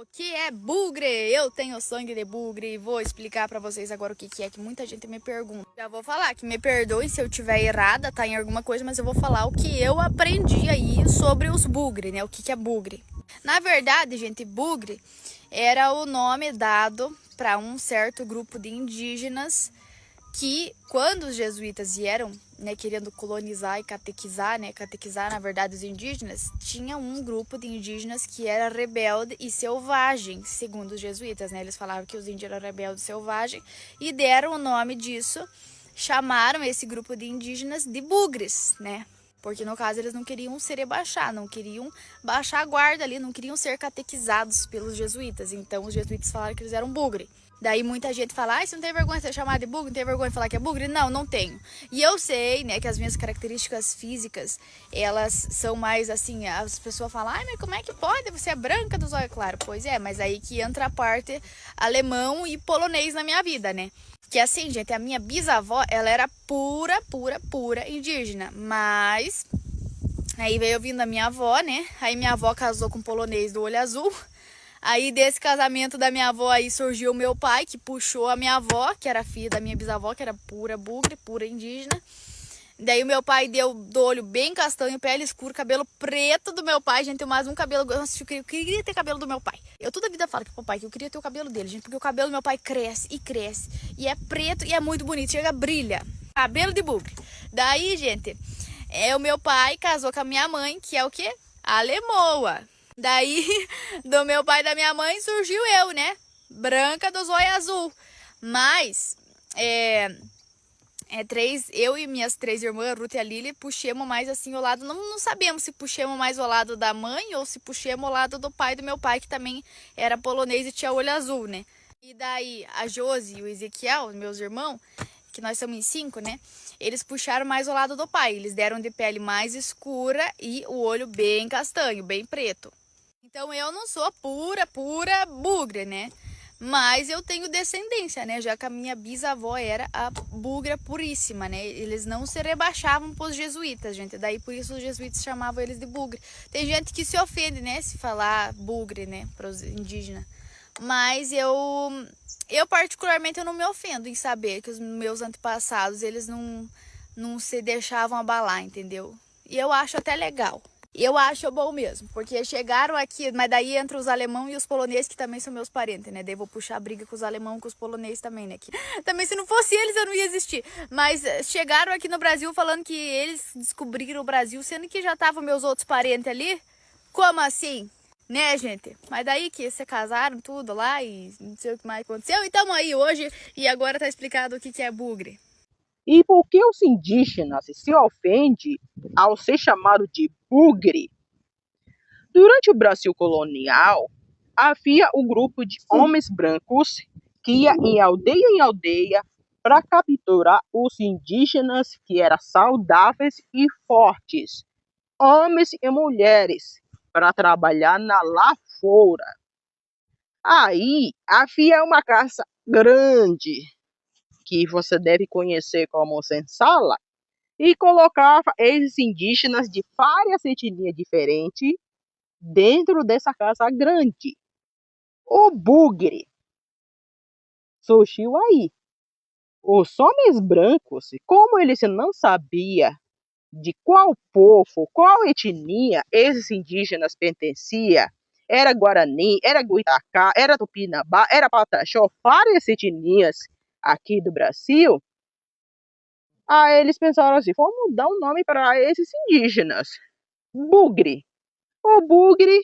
O que é bugre? Eu tenho sangue de bugre e vou explicar pra vocês agora o que é que muita gente me pergunta. Já vou falar que me perdoe se eu tiver errada, tá, em alguma coisa, mas eu vou falar o que eu aprendi aí sobre os bugre, né? O que é bugre? Na verdade, gente, bugre era o nome dado para um certo grupo de indígenas que, quando os jesuítas vieram, né, querendo colonizar e catequizar, na verdade, os indígenas, tinha um grupo de indígenas que era rebelde e selvagem, segundo os jesuítas, né? Eles falavam que os índios eram rebeldes e selvagens e deram o nome disso, chamaram esse grupo de indígenas de bugres, né? Porque no caso eles não queriam se rebaixar, não queriam baixar a guarda ali, não queriam ser catequizados pelos jesuítas. Então os jesuítas falaram que eles eram bugre. Daí muita gente fala, você não tem vergonha de ser chamado de bugre? Não tem vergonha de falar que é bugre? Não, não tenho. E eu sei, né, que as minhas características físicas, elas são mais assim, as pessoas falam, mas como é que pode? Você é branca dos olhos claros. Pois é, mas aí que entra a parte alemão e polonês na minha vida, né? Que assim, gente, a minha bisavó, ela era pura indígena. Mas aí veio vindo a minha avó, né? Aí minha avó casou com um polonês do olho azul. Aí desse casamento da minha avó aí surgiu o meu pai, que puxou a minha avó, que era filha da minha bisavó, que era pura bugre, pura indígena. Daí o meu pai deu do olho bem castanho, pele escura, cabelo preto do meu pai, gente, eu mais um cabelo, nossa, eu queria ter cabelo do meu pai. Eu toda a vida falo pro papai que eu queria ter o cabelo dele, gente, porque o cabelo do meu pai cresce, e é preto e é muito bonito, chega, brilha. Cabelo de bugre. Daí, gente, o meu pai casou com a minha mãe, que é o quê? Alemoa. Daí, do meu pai e da minha mãe surgiu eu, né? Branca do zóio azul. Mas, eu e minhas três irmãs, Ruth e a Lili, puxemos mais assim o lado. Não sabemos se puxemos mais o lado da mãe ou se puxemos o lado do pai do meu pai, que também era polonês e tinha olho azul, né? E daí, a Josi e o Ezequiel, meus irmãos, que nós somos em 5, né? Eles puxaram mais o lado do pai. Eles deram de pele mais escura e o olho bem castanho, bem preto. Então eu não sou pura bugre, né? Mas eu tenho descendência, né? Já que a minha bisavó era a bugra puríssima, né? Eles não se rebaixavam pros jesuítas, gente. Daí por isso os jesuítas chamavam eles de bugre. Tem gente que se ofende, né? Se falar bugre, né? Pros indígenas. Mas eu particularmente eu não me ofendo em saber que os meus antepassados, eles não se deixavam abalar, entendeu? E eu acho até legal. Eu acho bom mesmo, porque chegaram aqui, mas daí entre os alemão e os poloneses, que também são meus parentes, né? Daí vou puxar a briga com os alemão e com os poloneses também, né? Que, também se não fosse eles eu não ia existir. Mas chegaram aqui no Brasil falando que eles descobriram o Brasil, sendo que já estavam meus outros parentes ali. Como assim? Né, gente? Mas daí que se casaram tudo lá e não sei o que mais aconteceu. E estamos aí hoje e agora tá explicado o que é bugre. E por que os indígenas se ofendem ao ser chamado de bugre? Durante o Brasil colonial, havia um grupo de homens brancos que ia em aldeia para capturar os indígenas que eram saudáveis e fortes, homens e mulheres, para trabalhar na lavoura. Aí havia uma caça grande, que você deve conhecer como senzala, e colocava esses indígenas de várias etnias diferentes dentro dessa casa grande. O bugre surgiu aí. Os homens brancos, como eles não sabiam de qual povo, qual etnia esses indígenas pertenciam, era Guarani, era Guitacá, era Tupinambá, era Pataxó, várias etnias aqui do Brasil. Aí eles pensaram assim, vamos dar um nome para esses indígenas. Bugre. O bugre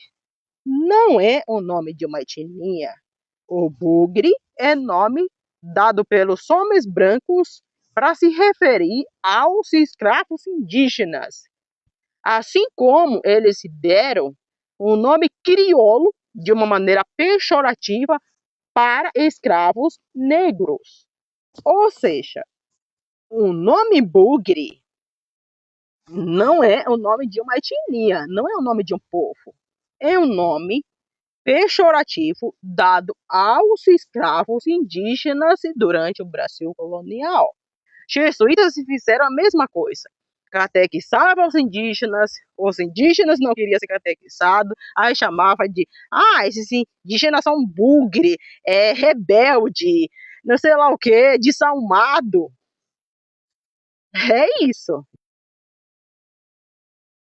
não é o nome de uma etnia. O bugre é nome dado pelos homens brancos para se referir aos escravos indígenas. Assim como eles se deram o nome crioulo de uma maneira pejorativa para escravos negros. Ou seja, o nome bugre não é o nome de uma etnia, não é o nome de um povo. É um nome pejorativo dado aos escravos indígenas durante o Brasil colonial. Jesuítas fizeram a mesma coisa. catequizava os indígenas não queriam ser catequizados, aí chamava de, esses indígenas são bugre, rebelde, não sei lá o que, desalmado. É isso.